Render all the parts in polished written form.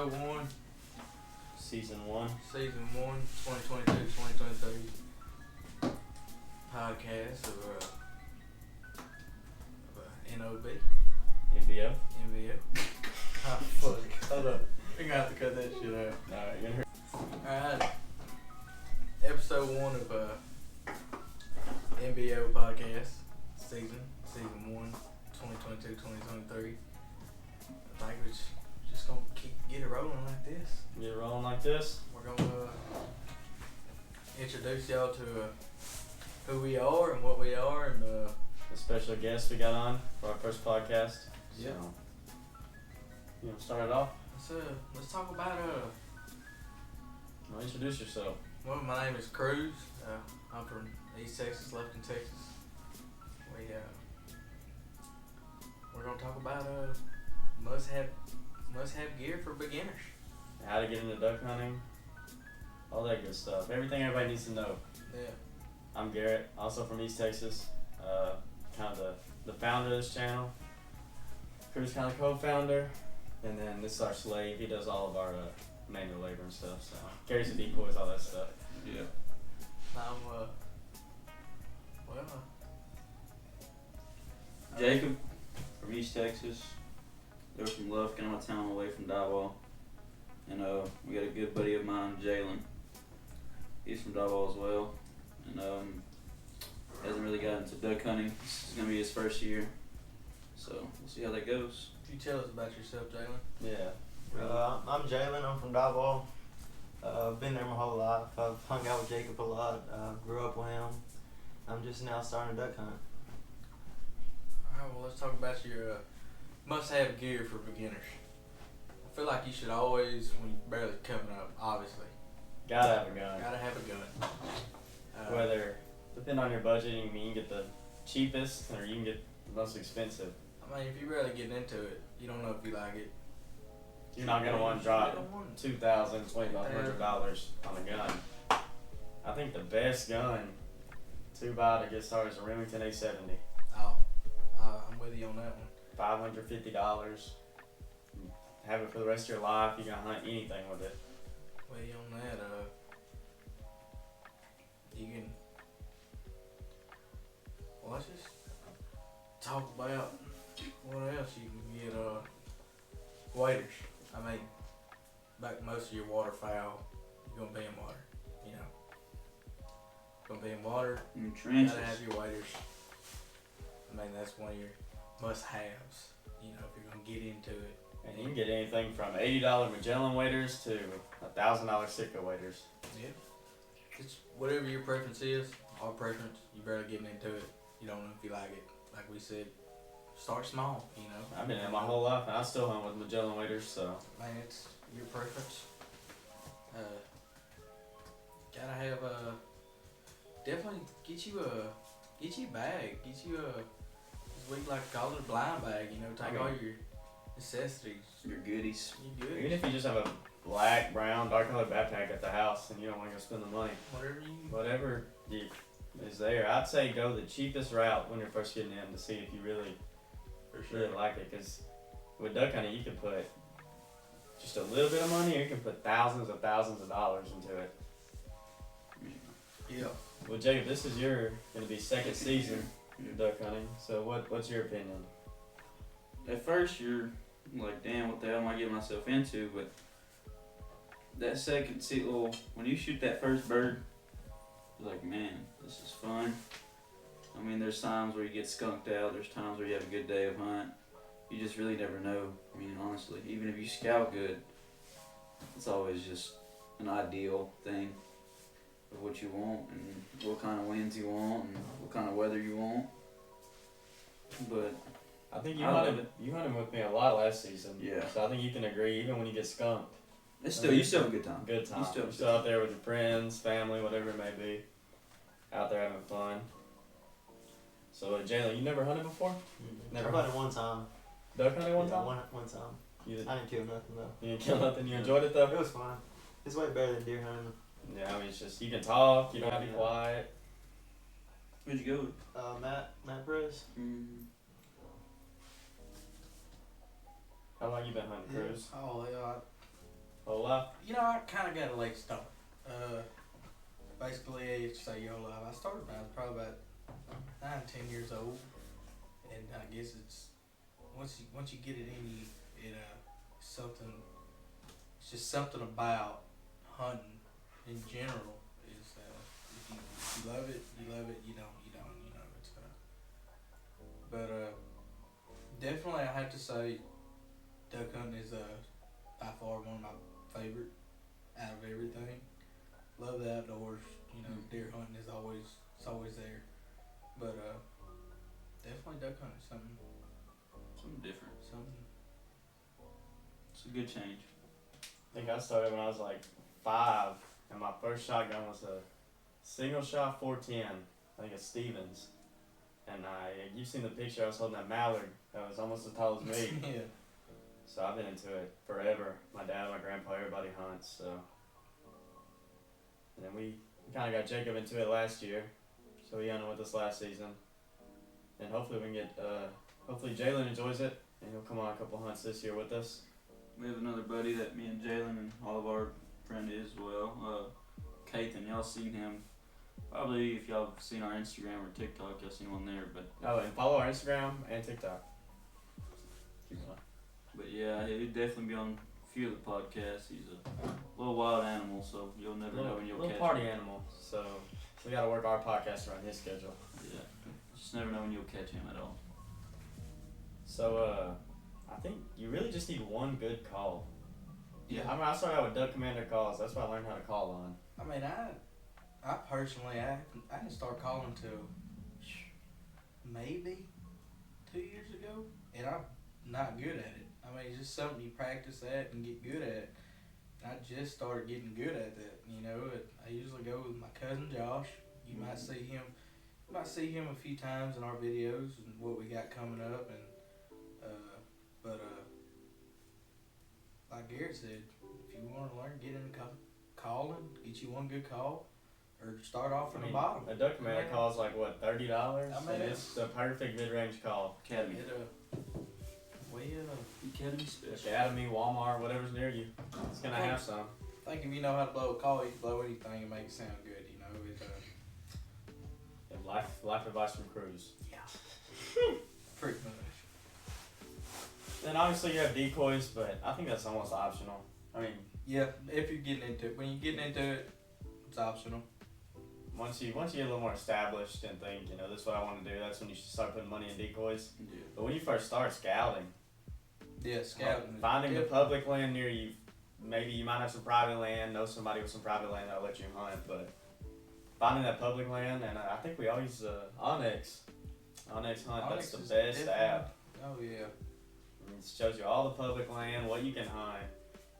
Episode 1. Season 1. Season 1, 2022-2023 podcast of NOB. NBO. NBO. Oh, fuck. Hold up. You're gonna have to cut that shit out. Alright, you're gonna Alright. Episode 1 of NBO podcast. Season 1, 2022-2023. I think we're just gonna get it rolling like this. Get it rolling like this. We're gonna introduce y'all to who we are and what we are, and The special guest we got on for our first podcast. Yeah. So, you want to start it off? let's talk about Well, introduce yourself. well, my name is Cruz. I'm from East Texas, Lufkin, Texas. We're gonna talk about must have gear for beginners. How to get into duck hunting. All that good stuff. Everything everybody needs to know. Yeah. I'm Garrett, also from East Texas. Kind of the founder of this channel. Cruz kind of co-founder. And then this is our slave. He does all of our manual labor and stuff. So carries the decoys, all that stuff. Yeah. I'm Jacob from East Texas. They're from Lufkin. I'm a town away from Diboll. And we got a good buddy of mine, Jalen. He's from Diboll as well. And hasn't really gotten into duck hunting. This is gonna be his first year. So we'll see how that goes. You tell us about yourself, Jalen. Yeah. I'm Jalen. I'm from Diboll. Been there my whole life. I've hung out with Jacob a lot. Grew up with him. I'm just now starting to duck hunt. Alright, well, let's talk about your must-have gear for beginners. I feel like you should always, when you're barely coming up, obviously, Gotta have a gun. gotta have a gun. Whether, depending on your budget, you can get the cheapest or you can get the most expensive. I mean, if you're really getting into it, you don't know if you like it. You're not gonna want to drop $2,000, $2,500 on a gun. I think the best gun to buy to get started is a Remington A70. Oh, I'm with you on that one. $550. Have it for the rest of your life. You can hunt anything with it. With you on that. You can. Well, let's just talk about what else you can get. Waders. I mean, back most of your waterfowl, you're gonna be in water. You know, gonna be in water. In You trenches. gotta have your waders. I mean, that's one of your must-haves. You know, if you're gonna get into it. And you can get anything from $80 Magellan waders to $1,000 Sitka waders. Yeah. It's whatever your preference is. Our preference. You barely getting into it. You don't know if you like it. Like we said, start small. You know. I've been in my whole life and I still hunt with Magellan waders, so. Man, it's your preference. Gotta have definitely get you a bag. Get you we like to call it a blind bag. You know, take all your necessities. Your goodies. You good? Even if you just have a black, brown, dark colored backpack at the house and you don't want to go spend the money, whatever is there, I'd say go the cheapest route when you're first getting in to see if you really like it. Because with duck hunting, you can put just a little bit of money, or you can put thousands of dollars into it. Yeah. Well, Jacob, this is your gonna be second season duck hunting. So what's your opinion? At first you're like, damn, what the hell am I getting myself into? But that second when you shoot that first bird, you're like, man, this is fun. I mean, there's times where you get skunked out. There's times where you have a good day of hunt. You just really never know. I mean, honestly, even if you scout good, it's always just an ideal thing of what you want and what kind of winds you want and what kind of weather you want. But I think you hunted with me a lot last season. Yeah. So I think you can agree, even when you get skunked. it's still, you still have a good time. Good time. You still You're still out there with your friends, family, whatever it may be. Out there having fun. So Jalen, you never hunted before? Mm-hmm. Never I hunted one time. Duck hunting one time? One time. I didn't kill nothing though. You didn't kill nothing? You enjoyed it though? It was fun. It's way better than deer hunting. Yeah, I mean, it's just, you can talk, you don't have to be quiet. Where'd you go with? Matt Press. How long you been hunting, Cruz? Oh, yeah. Whole life? You know, I kind of got a late start. Basically, I used to say your whole life. I started when I was probably about 9, 10 years old, and I guess it's once you get it in you, something. It's just something about hunting in general is if you love it, you love it. You don't. You know, it's but definitely I have to say, duck hunting is by far one of my favorite out of everything. Love the outdoors. You know, deer hunting is always there. But definitely duck hunting Something different. something. It's a good change. I think I started when I was like 5, and my first shotgun was a single shot 410. I think it's Stevens. And you've seen the picture. I was holding that mallard that was almost as tall as me. Yeah. So I've been into it forever. My dad, my grandpa, everybody hunts. So, and then we kind of got Jacob into it last year, so he hunted with us last season. And hopefully we can get. Hopefully Jalen enjoys it, and he'll come on a couple hunts this year with us. We have another buddy that me and Jalen and all of our friend is as well. Kathan, y'all seen him. Probably if y'all have seen our Instagram or TikTok, y'all seen one there. But Oh, and follow our Instagram and TikTok. Keep going. But yeah, he'll definitely be on a few of the podcasts. He's a little wild animal, so you'll never know when you'll little catch party him. animal. So we got to work our podcast around his schedule. Yeah, just never know when you'll catch him at all. So I think you really just need one good call. Yeah. I mean, I started out with Duck Commander calls. That's what I learned how to call on. I mean, I personally, I didn't start calling until maybe 2 years ago, and I'm not good at it. I mean, it's just something you practice at and get good at. And I just started getting good at that. You know, I usually go with my cousin Josh. You might see him. You might see him a few times in our videos and what we got coming up. And like Garrett said, if you want to learn, get into calling, get you one good call, or start off from the bottom. A Duck Commander call is like what, $30? I mean, and it's the perfect mid-range call. Academy. Academy special. Academy, Walmart, whatever's near you. It's gonna have some. I think if you know how to blow a call, you can blow anything and make it sound good. You know, And life advice from Cruz. yeah, pretty much. Then obviously you have decoys, but I think that's almost optional. I mean, Yeah, if you're getting into it, when you're getting into it, it's optional. once you get a little more established and think, you know, this is what I want to do, that's when you should start putting money in decoys. Yeah. But when you first start scouting, Yeah, scouting. finding the public land near you, maybe you might have some private land, know somebody with some private land that'll let you hunt, but finding that public land, and I think we all use Onyx Hunt. Onyx That's the is best different. app. Oh yeah. It shows you all the public land, what you can hunt.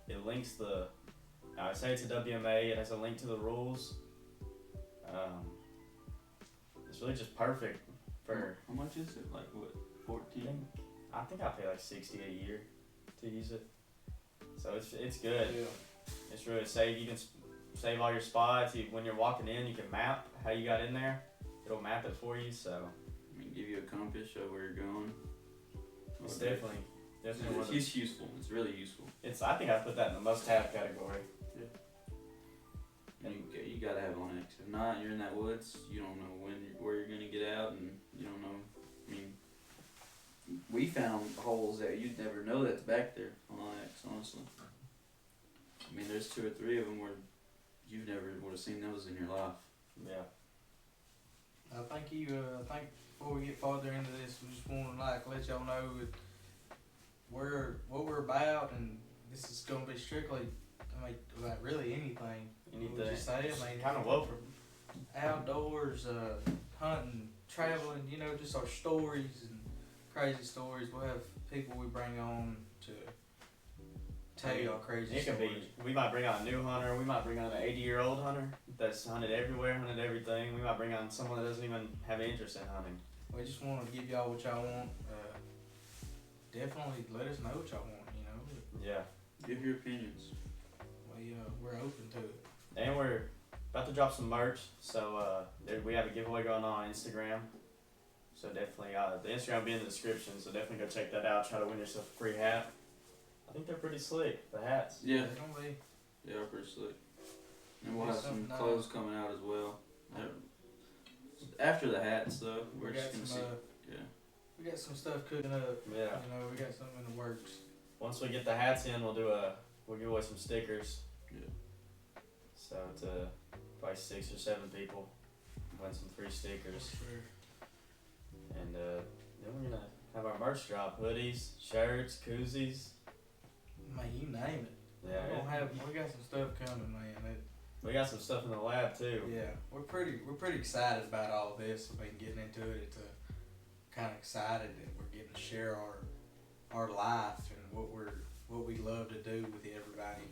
It links I say it's a WMA. It has a link to the rules. It's really just perfect for. How much is it? Like what? 14? I think I pay like $60 a year to use it. So it's good. Yeah. It's really safe. You can save all your spots. When you're walking in, you can map how you got in there. It'll map it for you. So I mean, give you a compass, show where you're going. it's definitely one of the, It's useful. It's really useful. I think I put that in the must-have category. You gotta have Onyx. If not, you're in that woods. You don't know where you're gonna get out, and you don't know. I mean, we found holes that you'd never know that's back there on Onyx. Honestly, I mean, there's 2 or 3 of them where you've never would have seen those in your life. Yeah. I think before we get farther into this, we just want to let y'all know what we're about, and this is gonna be strictly, about really anything. Anything. Just say, Kind of low. outdoors, hunting, traveling, just our stories and crazy stories. We'll have people we bring on to tell you our crazy It can stories. be. We might bring on a new hunter. We might bring on an 80-year-old hunter that's hunted everywhere, hunted everything. We might bring on someone that doesn't even have an interest in hunting. We just want to give y'all what y'all want. Definitely let us know what y'all want. Yeah. Give your opinions. We're open to it. And we're about to drop some merch. So we have a giveaway going on Instagram. So definitely, the Instagram will be in the description. So definitely go check that out. Try to win yourself a free hat. I think they're pretty slick, the hats. Yeah, They're gonna be. they are pretty slick. And we'll Do have some something clothes coming out as well. After the hats, though, we're We just got gonna some. see. Yeah. We got some stuff cooking up. Yeah. You know, we got something in the works. Once we get the hats in, we'll give away some stickers. Yeah. So to probably 6 or 7 people, win some free stickers. Sure. And then we're gonna have our merch drop: hoodies, shirts, koozies. Man, you name it. Yeah. We got some stuff coming, man. We got some stuff in the lab too. Yeah, we're pretty excited about all this. I mean, getting into it, it's kind of excited that we're getting to share our life and what we love to do with everybody.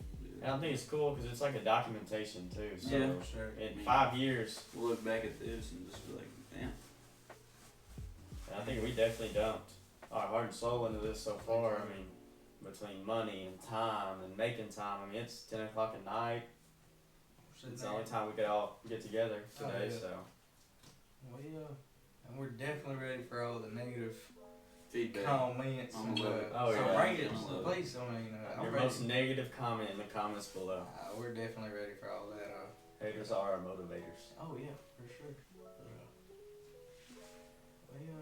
And I think it's cool because it's like a documentation too. So Yeah, sure. in 5 years, We'll look back at this and just be like, damn. and I think we definitely dumped our heart and soul into this so far. I mean, between money and time and making time. I mean, it's 10 o'clock at night. It's the only time we could all get together today. yeah. So And we're definitely ready for all the negative Feedback. comments. I'm And, gonna love it. Oh, so yeah. bring it, I'm gonna love it. please. I mean, I'm your ready. most negative comment in the comments below. We're definitely ready for all that. Haters are our motivators. Oh yeah, for sure.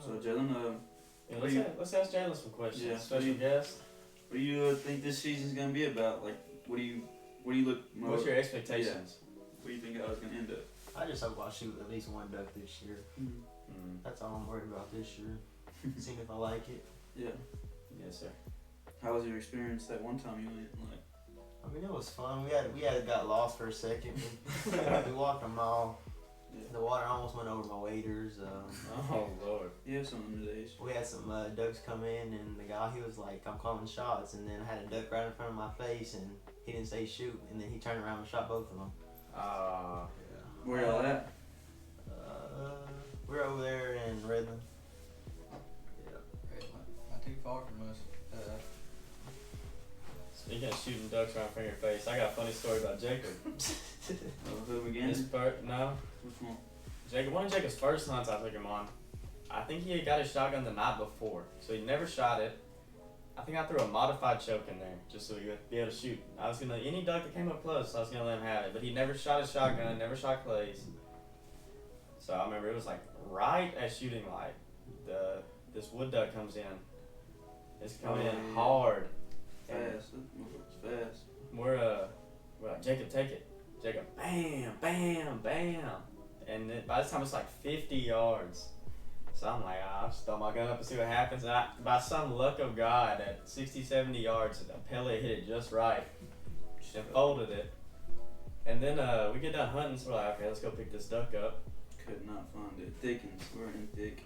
So, Jalen, Yeah, What do you- let's ask Jalen some questions. Yeah. Special guest. what do you think this season's gonna be about? Like, what do you look most? What's your expectations? What do you think how it's gonna end up? I just hope I shoot at least one duck this year. Mm. That's all I'm worried about this year. Seeing if I like it. Yeah. Yes, sir. How was your experience that one time you went? Like, I mean, it was fun. We had got lost for a second. We walked a mile. yeah. The water almost went over my waders. Oh Lord. You have some of them days. We had some ducks come in, and the guy, he was like, "I'm calling shots," and then I had a duck right in front of my face, and he didn't say shoot, and then he turned around and shot both of them. Where y'all at? We're over there in Redland. Not too far from us. Speaking of shooting ducks right in front of your face, I got a funny story about Jacob. Who again? His no, Which one? Jacob. One of Jacob's first hunts I took him on. I think he had got his shotgun the night before, so he never shot it. I think I threw a modified choke in there just so he would be able to shoot. I was gonna any duck that came up close, I was gonna let him have it. But he never shot his shotgun, never shot Clay's. So I remember it was like right at shooting light. This wood duck comes in. It's coming in hard. Fast. It's fast. We're like, Jacob, take it. Jacob, bam, bam, bam. And then by this time it's like 50 yards. So I'm like, I'll just throw my gun up and see what happens. And by some luck of God, at 60, 70 yards, a pellet hit it just right. And folded it. And then we get done hunting, so we're like, okay, let's go pick this duck up. Could not find it. Thickens. We're in thick.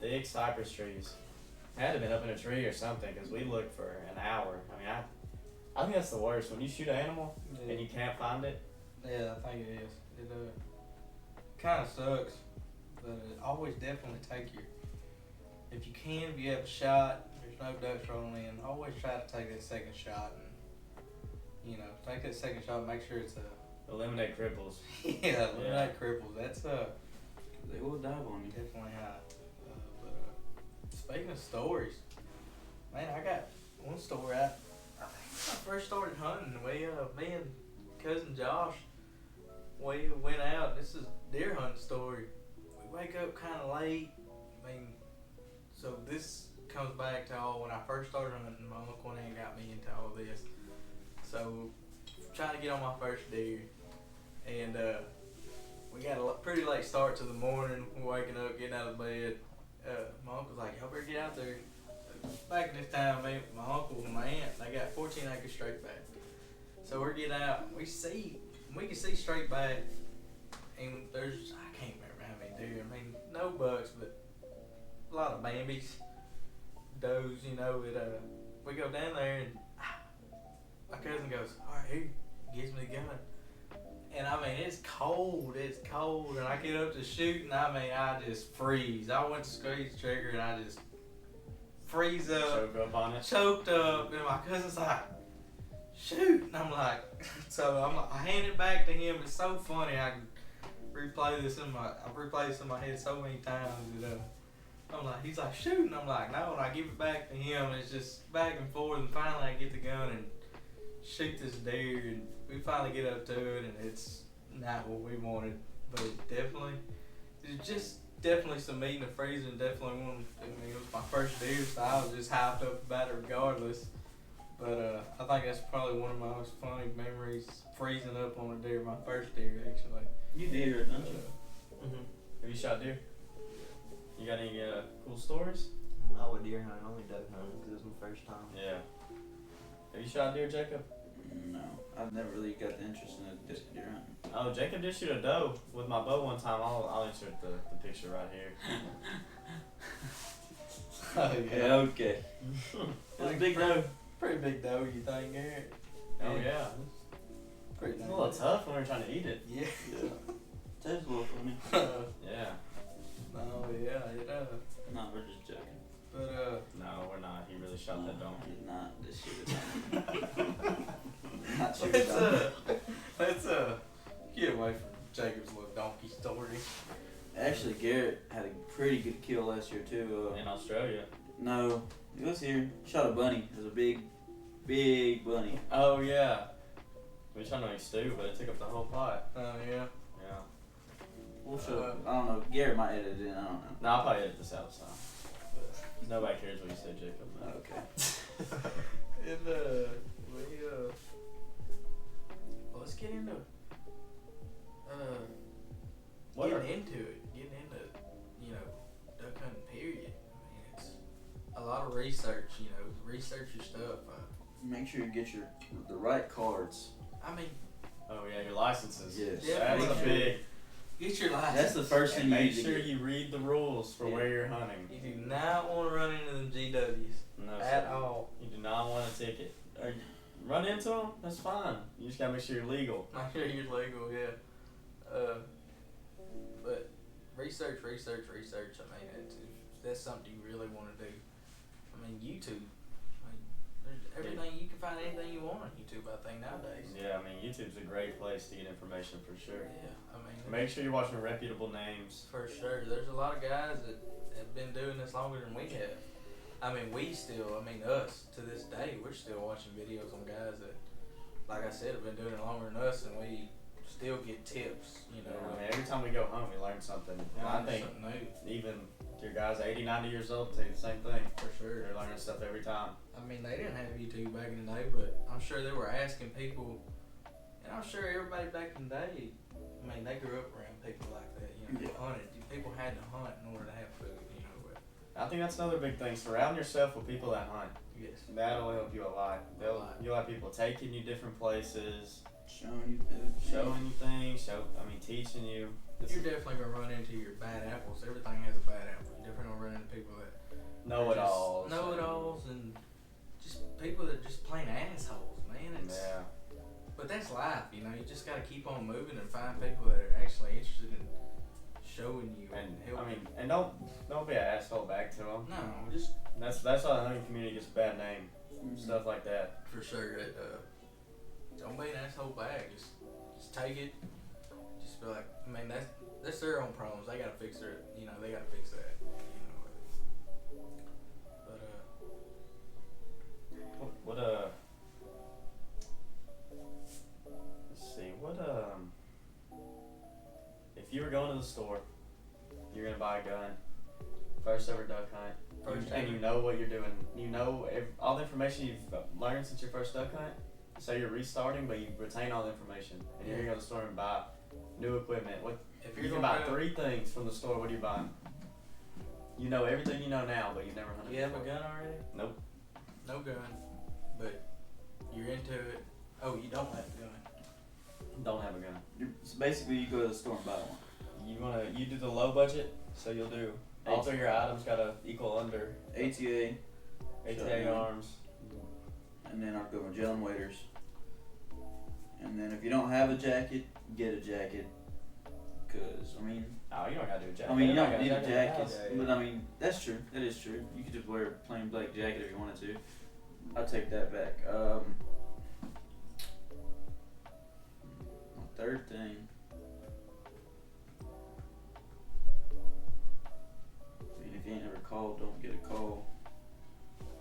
Big cypress trees. Had to have been up in a tree or something because we looked for an hour. I mean, I think that's the worst. When you shoot an animal and you can't find it. Yeah, I think it is. It kind of sucks, but it always definitely take your. If you can, if you have a shot, there's no ducks rolling in. Always try to take that second shot and, take that second shot. Make sure it's a. Eliminate cripples. Eliminate cripples. That's They will dive on you. definitely high. Speaking of stories, man, I got one story. I think when I first started hunting, me and cousin Josh, we went out. This is deer hunting story. We wake up kind of late. I mean, so this comes back to when I first started hunting. My uncle and aunt got me into all this. So trying to get on my first deer, and we got a pretty late start to the morning. We're waking up, getting out of bed. My uncle's like, y'all better get out there. Back in this time, my uncle and my aunt, they got 14 acres straight back. So we're getting out. We can see straight back, and there's, I can't remember how many deer. I mean, no bucks, but a lot of Bambis, does, we go down there, and my cousin goes, all right, here, gives me the gun. And I mean, it's cold, and I get up to shoot, and I mean, I just freeze. I went to squeeze the trigger, and I just freeze up. Choke up on it. Choked up, and my cousin's like, shoot, and I'm like, I hand it back to him. It's so funny. I've replayed this in my head so many times. I'm like, he's like, shoot, and I'm like, no, and I give it back to him, and it's just back and forth, and finally I get the gun and shoot this deer, and we finally get up to it, and it's not what we wanted, but it's just definitely some meat in the freezer, and definitely one. I mean, it was my first deer, so I was just hyped up about it regardless. But I think that's probably one of my most funny memories, freezing up on a deer, my first deer actually. You did, don't you? Mm-hmm. Have you shot deer? You got any cool stories? Not with deer hunting, only duck hunting because it was my first time. Yeah. Have you shot deer, Jacob? No, I've never really got the interest in the deer hunting. Oh, Jacob did shoot a doe with my bow one time. I'll insert the picture right here. Oh Yeah, okay. It's a big doe. Pretty big doe, you think, Garrett? Oh yeah. Pretty It's a little tough when we're trying to eat it. Yeah. Tastes a little funny. Yeah. No, yeah, it does. No, we're just joking. But No, we're not. He really shot that donkey. He's not. This shit is not shooting let's get away from Jacob's little donkey story. Actually, Garrett had a pretty good kill last year too. In Australia. No, he was here. Shot a bunny. It was a big bunny. Oh yeah. We were trying to make stew, but it took up the whole pot. Oh yeah. Yeah. We'll show. I don't know. Garrett might edit it in. I don't know. No, I'll probably edit this out, so. Nobody cares what you say, Jacob. Okay. And let's get into getting into duck hunting period. I mean, it's a lot of research. Research your stuff. Make sure you get the right cards. I mean, Oh yeah, your licenses. Yes. Yeah, That's a big. get your license. That's the first thing And you make need to sure get. you read the rules for Yeah. where you're hunting. You do not want to run into them GWs No, at sir. all. You do not want a ticket. Or run into them. That's fine. You just gotta make sure you're legal. Make sure you're legal, yeah. But research. I mean, if that's something you really want to do. I mean, YouTube. I mean, there's everything. You can find anything you want on YouTube, I think, nowadays. Yeah, I mean, YouTube's a great place to get information for sure. Yeah, I mean, Make sure you're watching reputable names. for sure. There's a lot of guys that have been doing this longer than we have. I mean, us, to this day, we're still watching videos on guys that, like I said, have been doing it longer than us, and we still get tips, I mean, every time we go home, we learn something. And I think something new. even your guys 80, 90 years old say the same thing. For sure. They're learning stuff every time. I mean, they didn't have YouTube back in the day, but I'm sure they were asking people, and I'm sure everybody back in the day, I mean, they grew up around people like that, Yeah. hunted. People had to hunt in order to have food, but I think that's another big thing. Surround yourself with people that hunt. yes. That'll help you a lot. A lot. You'll have people taking you different places, Showing you things. showing you things, teaching you. You're definitely going to run into your bad apples. Everything has a bad apple. You're definitely going to run into people that Know-it-alls. Know-it-alls and just people that are just plain assholes, man. Yeah. But that's life, you just got to keep on moving and find people that are actually interested in showing you and helping. And don't be an asshole back to them. No, just That's how the hunting community gets a bad name. Stuff like that. for sure. Don't be an asshole back. Just take it. Just be like, I mean, that's their own problems. They gotta fix their, they gotta fix that. But let's see, if you were going to the store, you're gonna buy a gun, first ever duck hunt, and you know what you're doing, all the information you've learned since your first duck hunt, say you're restarting, but you retain all the information, and you're gonna go to the store and buy new equipment. if You can buy 3 things from the store, what are you buying? You know everything you know now, but you've never hunted you have a before. gun already? Nope. No gun, but you're into it. Oh, you don't have a gun. Don't have a gun. So basically, you go to the store and buy one. You do the low budget, so you'll do all 3 your items gotta equal under ATA, ATA arms. and then I'll go with gel and waders. And then if you don't have a jacket, get a jacket. Cause Oh, you don't gotta do a jacket. you don't Everybody need got a jacket. jacket. But that's true. That is true. You could just wear a plain black jacket if you wanted to. I'll take that back. My third thing. I mean, if can't ever call, don't get a call.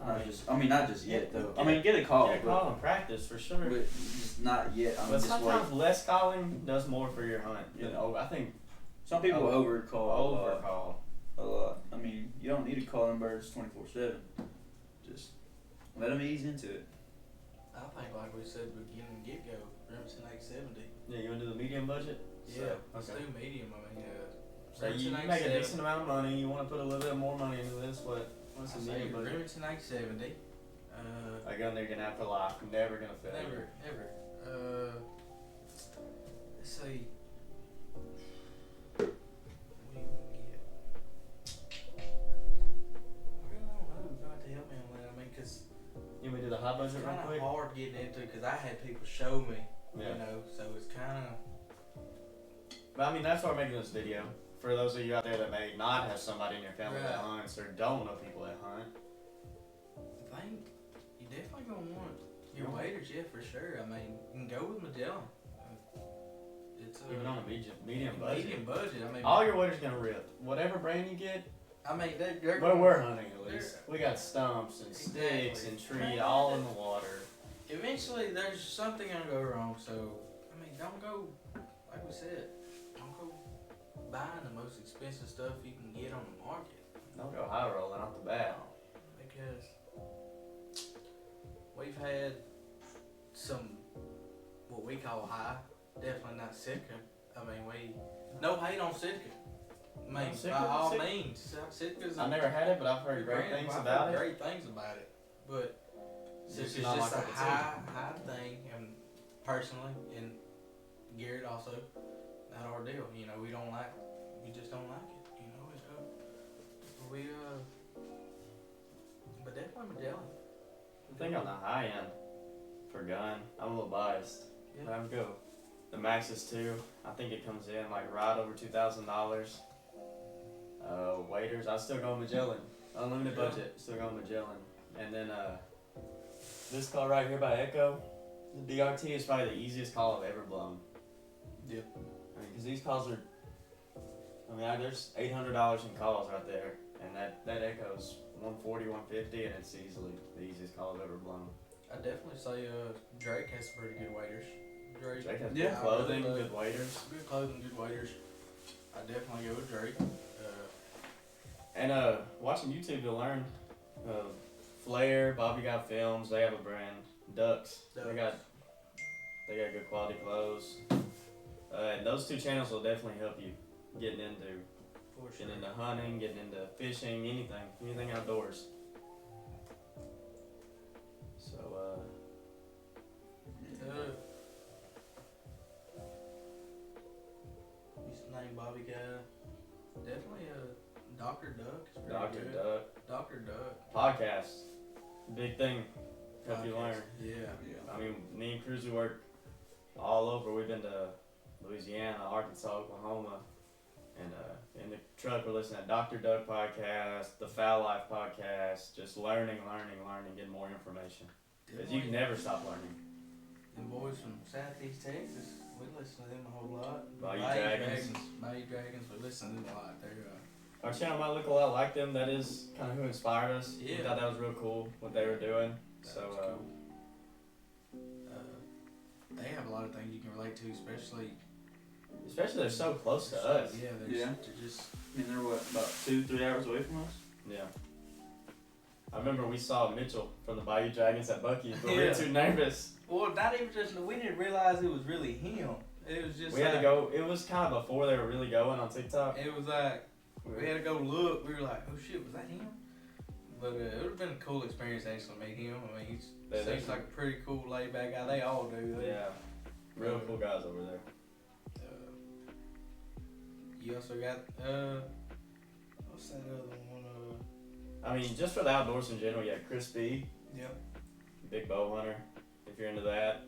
Not just yet though. Get a call. Get a call and practice for sure. But just not yet. But sometimes less calling does more for your hunt. You know, I think some people overcall. A lot. I mean, you don't need to call them birds 24/7. Just let them ease into it. I think, like we said, beginning get-go, Remington 870. Yeah, you want to do the medium budget? Yeah, let's do medium. So you make a decent amount of money. You want to put a little bit more money into this. What's the medium budget? Remington 870. A gun they're gonna have for life. Never gonna fail. Never. Let's see. What are you gonna get? I really don't know. You're gonna have to help me on that. Cause you want me to do the high budget real quick? It's kind of hard getting into because I had people show me. Yeah. You know, so it's kind of. But that's why I'm making this video. For those of you out there that may not have somebody in your family that hunts or don't know people that hunt. I think you're definitely going to want your waders, yeah, for sure. You can go with Magellan. It's even on a medium budget. Medium budget. All your waders going to rip. Whatever brand you get. They're but we're hunting at least. We got stumps and sticks and trees all in the water. Eventually, there's something going to go wrong. So, don't go, like we said, buying the most expensive stuff you can get on the market. Don't go high rolling off the bat. Because we've had some, what we call high, definitely not Sitka. No hate on Sitka. By all means, Sitka's. I've never had it, but I've heard great things about it. But Sitka's just a high thing, and personally, and Garrett also. Not our deal, we just don't like it, but definitely Magellan. I think on the high end, for gun, I'm a little biased. Yeah. I would go the Maxxis 2, I think it comes in right over $2,000. Waders, I still go Magellan. Unlimited budget, still go Magellan. And then this call right here by Echo, the DRT is probably the easiest call I've ever blown. Yeah. Because these calls are, there's $800 in calls right there, and that Echo's $140, $150, and it's easily the easiest call I've ever blown. I definitely say Drake has some pretty good waders. Drake has good clothing, good waders. Good clothing, good waders. I definitely go with Drake. And watching YouTube to learn, Flair, Bobby Got Films, they have a brand, Ducks. They got good quality clothes. And those two channels will definitely help you getting into hunting, getting into fishing, anything outdoors. So used to name Bobby guy. Definitely Dr. Duck. Dr. Duck. Podcast. Big thing. Help you learn. Yeah. Me and Cruz, we work all over. We've been to Louisiana, Arkansas, Oklahoma, and in the truck we're listening to Dr. Duck podcast, the Foul Life podcast, just learning, getting more information. Because you can never stop learning. The boys from Southeast Texas, we listen to them a whole lot. Bayou Dragons, we listen to them a lot. Our channel might look a lot like them. That is kind of who inspired us. Yeah. We thought that was real cool, what they were doing. Cool. They have a lot of things you can relate to, especially they're so close to us. Yeah, they're just. They're what, about 2-3 hours away from us? Yeah. I remember we saw Mitchell from the Bayou Dragons at Bucky's, but we were too nervous. Well, not even just, we didn't realize it was really him. It was just we had to go, it was kind of before they were really going on TikTok. It was like, we had to go look, we were like, oh shit, was that him? But it would have been a cool experience to actually meet him. He seems like a pretty cool, laid back guy. They all do. Yeah. Real cool guys over there. You also got, what's that other one? Just for the outdoors in general, you got Chris B. Yep. Big bow hunter, if you're into that.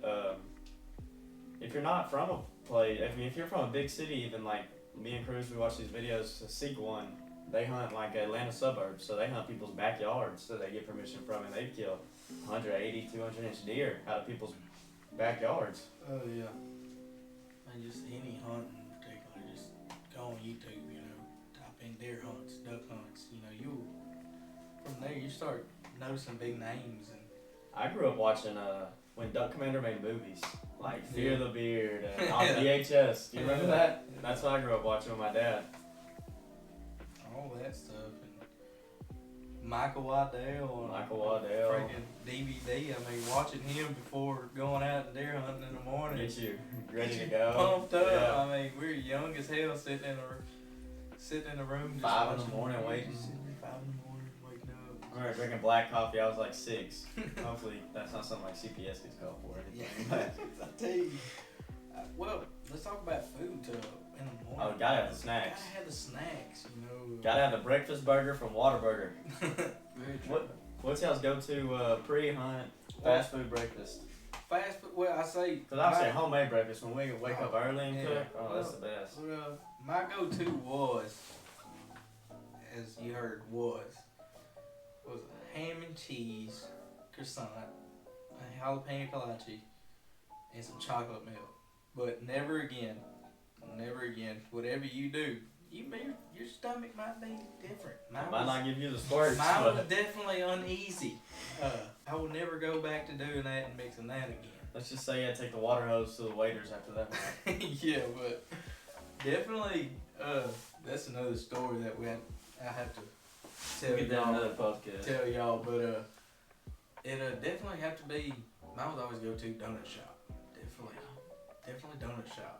If you're not from a place, if you're from a big city, even like me and Cruz, we watch these videos, Seek One, they hunt like Atlanta suburbs, so they hunt people's backyards, so they get permission from, and they kill 180, 200-inch deer out of people's backyards. Oh, yeah. And just any hunting in particular, just go on YouTube, type in deer hunts, duck hunts, you know, from there you start noticing big names. And I grew up watching when Duck Commander made movies, like Fear the Beard and on Yeah. VHS. Do you remember that? That's what I grew up watching with my dad. all that stuff. And Michael Waddell. Freaking DVD. I mean, watching him before going out and deer hunting in the morning. Get you ready to go. Pumped up. Yeah. I mean, we were young as hell sitting in the room. Just 5 in the watching moorning movies, waiting. just sitting there 5 in the morning, waking up. I remember drinking black coffee. I was like 6. Hopefully that's not something like CPS gets called for or anything. Yeah, I tell you. Well, let's talk about food too. In the morning. Oh, gotta have the snacks. Gotta have the snacks, you know. Gotta have the breakfast burger from Whataburger. Very true. What's y'all's go-to pre-hunt fast food breakfast? Fast food. Well, I say. Cause I say homemade breakfast when we wake up early and Yeah. cook. Oh, that's the best. Well, my go-to was, as you heard, was a ham and cheese croissant, a jalapeno kolache, and some chocolate milk. But never again. Whatever you do, your stomach might be different. Might not give you the sparks. Mine was definitely uneasy. I will never go back to doing that and mixing that again. Let's just say I take the water hose to the waiters after that. Yeah, but definitely, that's another story that I have to tell Get that y'all. another podcast. Tell y'all, but it definitely have to be. Mine was always go to donut shop. Definitely donut shop.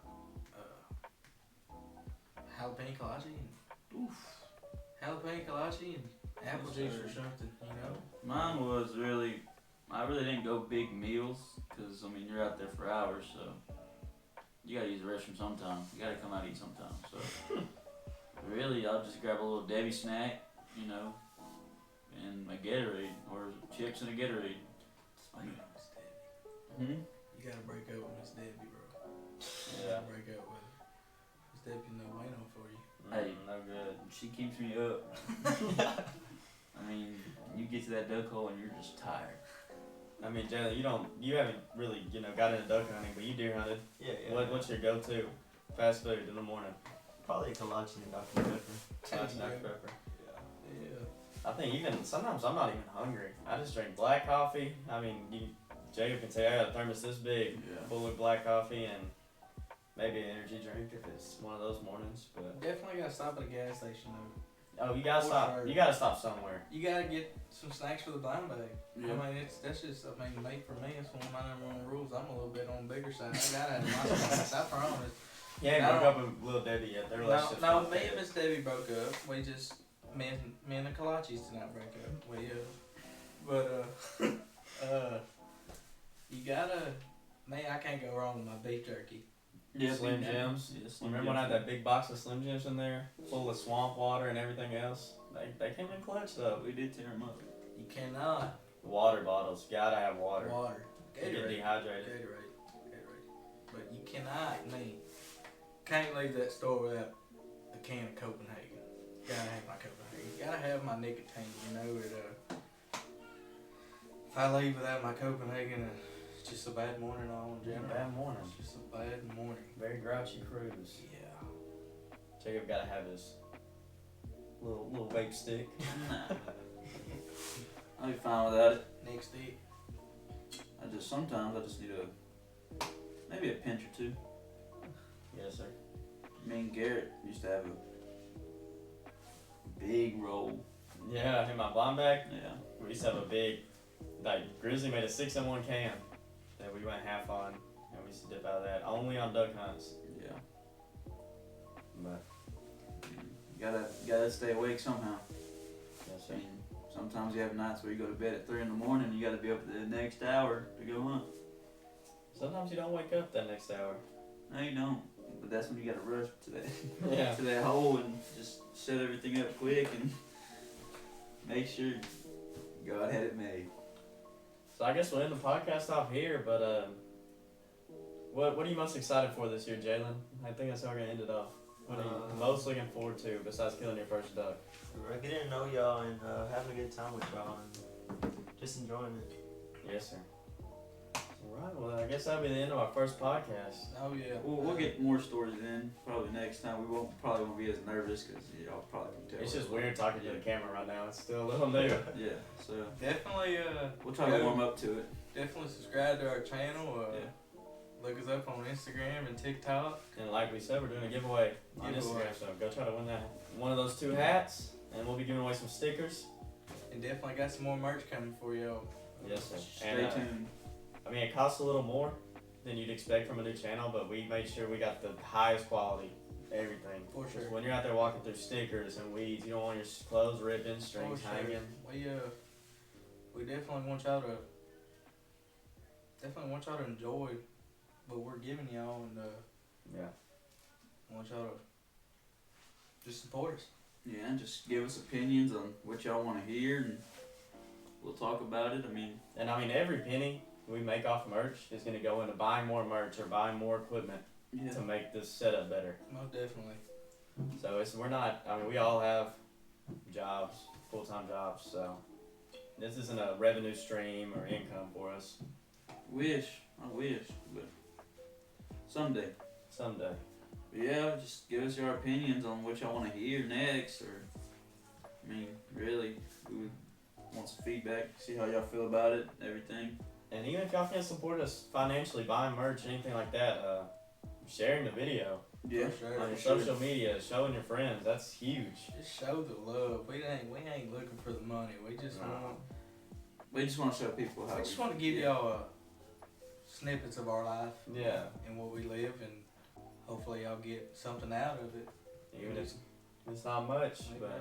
Jalapeno kolache and jalapeno kolache and apple juice or something, you know. Mine was I really didn't go big meals, because, I mean, you're out there for hours, so you gotta use the restroom sometime. You gotta come out and eat sometime, so. Really, I'll just grab a little Debbie snack, you know, and a Gatorade, or chips and a Gatorade. Miss Debbie. Hmm? You gotta break up with Miss Debbie, bro. You Yeah. gotta break up with her. Miss Debbie no bueno for you. Hey. No good. She keeps me up. I mean, you get to that duck hole and you're just tired. I mean, Jalen, you haven't really, got into duck hunting, but you deer hunted. Yeah. What's your go-to fast food in the morning? Probably a kolache and Dr. Pepper. Dr. Pepper. Yeah. I think even sometimes I'm not even hungry. I just drink black coffee. I mean, Jacob can say I got a thermos this big, Yeah. full of black coffee and maybe an energy drink if it's one of those mornings. But Definitely gotta stop at a gas station though. you gotta stop. Or- You gotta stop somewhere. You gotta get some snacks for the blind bag. Yeah. I mean, that's just, made for me. It's one of my number one rules. I'm a little bit on the bigger side. I gotta have my snacks, I promise. You ain't No. broke up with Little Debbie yet. Their relationship's No, not me and good. Miss Debbie broke up. We just, me and the kolaches did not break up. We, you gotta, man, I can't go wrong with my beef jerky. Yeah, Slim Big Jims. Yeah, Slim Remember when I Jims. had that big box of Slim Jims in there, full of swamp water and everything else? They came in clutch though. We did tear them up. You cannot. Water bottles, gotta have water. Water. You get Gatorade. dehydrated. Gatorade. But you cannot, can't leave that store without a can of Copenhagen. Gotta have my Copenhagen. Gotta have my nicotine, if I leave without my Copenhagen, it's just a bad morning all in general. Bad morning. It's just a bad morning. Very grouchy cruise. Yeah. Jacob gotta have his little vape stick. Nah. I'll be fine without it. Next stick. Sometimes I just need maybe a pinch or two. Yes, sir. Me and Garrett used to have a big roll. Yeah, in my blind bag, Yeah. we used to have a big, Grizzly made a 6-in-1 can that we went half on, and we used to dip out of that only on duck hunts. Yeah. But You gotta stay awake somehow. yes, I sir. mean, sometimes you have nights where you go to bed at 3 in the morning and you gotta be up the next hour to go hunt. Sometimes you don't wake up that next hour. No, you don't. But that's when you gotta rush to that Yeah. to that hole and just set everything up quick and make sure God had it made. So I guess we'll end the podcast off here. But what are you most excited for this year, Jalen? I think that's how we're gonna end it off. What are you most looking forward to besides killing your first duck? Getting to know y'all and having a good time with y'all and just enjoying it. Yes, sir. Alright, well, I guess that'll be the end of our first podcast. Oh yeah. We'll get more stories in probably next time. We probably won't be as nervous because y'all probably can tell. It's just weird talking to the camera right now. It's still a little new. Yeah, so Definitely. we'll try to warm up to it. Definitely subscribe to our channel. Look us up on Instagram and TikTok. And like we said, we're doing a giveaway on Instagram, so go try to win that one of those 2 hats, and we'll be giving away some stickers. And definitely got some more merch coming for y'all. Yes, sir. Stay tuned. I mean, it costs a little more than you'd expect from a new channel, but we made sure we got the highest quality, everything. For sure. When you're out there walking through stickers and weeds, you don't want your clothes ripped in, strings hanging. We definitely want y'all to enjoy what we're giving y'all, and want y'all to just support us. Yeah, and just give us opinions on what y'all want to hear, and we'll talk about it. I mean, every penny we make off merch is going to go into buying more merch or buying more equipment to make this setup better. Most definitely. So we all have jobs, full-time jobs, so this isn't a revenue stream or income for us. I wish, but someday. Someday. But yeah, just give us your opinions on what y'all want to hear next, or, really, we would want some feedback, see how y'all feel about it, everything. And even if y'all can't support us financially, buying merch, anything like that, sharing the video on your social media, showing your friends, that's huge. Just show the love. We ain't looking for the money. We just want to show people how. We just want to give y'all snippets of our life. Yeah. And what we live, and hopefully y'all get something out of it. Even if it's not much, but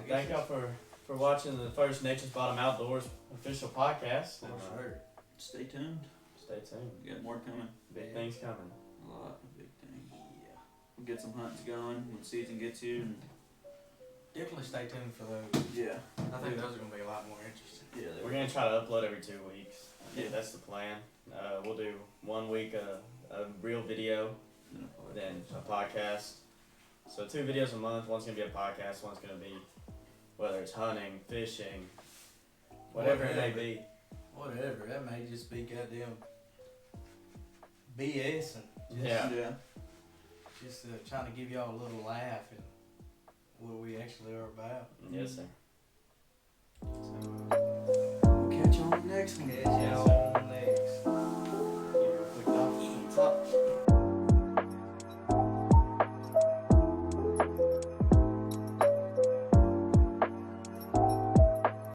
thank y'all for watching the first Neches Bottom Outdoors official podcast. Stay tuned. Stay tuned. We got more coming. Big things coming. A lot of big things. Yeah. We'll get some hunts going when season gets here. And definitely stay tuned for those. Yeah. I think those are going to be a lot more interesting. Yeah. We're going to try to upload every 2 weeks. Yeah. That's the plan. We'll do 1 week a real video, then a podcast. So 2 videos a month. One's going to be a podcast. One's going to be whether it's hunting, fishing, whatever it may be. Whatever. That may just be goddamn BS and just trying to give y'all a little laugh and what we actually are about. Yes, sir.